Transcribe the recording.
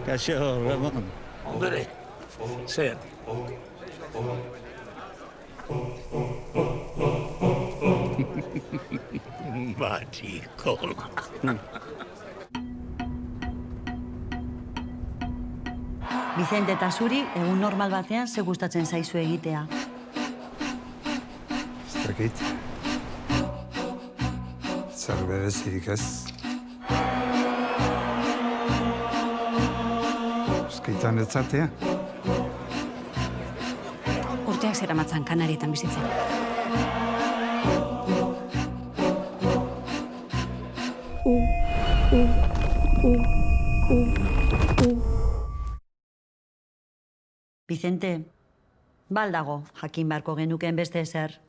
Kaixo, Ramon. Ondore, zer? Batikola. Vicente eta zuri, egun normal batean ze gustatzen zaizu egitea. Ez dakit. Zer berezirik ez. Euskaitan ez zatea. Urteak zeramatzan Kanarietan bizitzen. Vicente, baldago, jakin beharko genukeen beste ezer.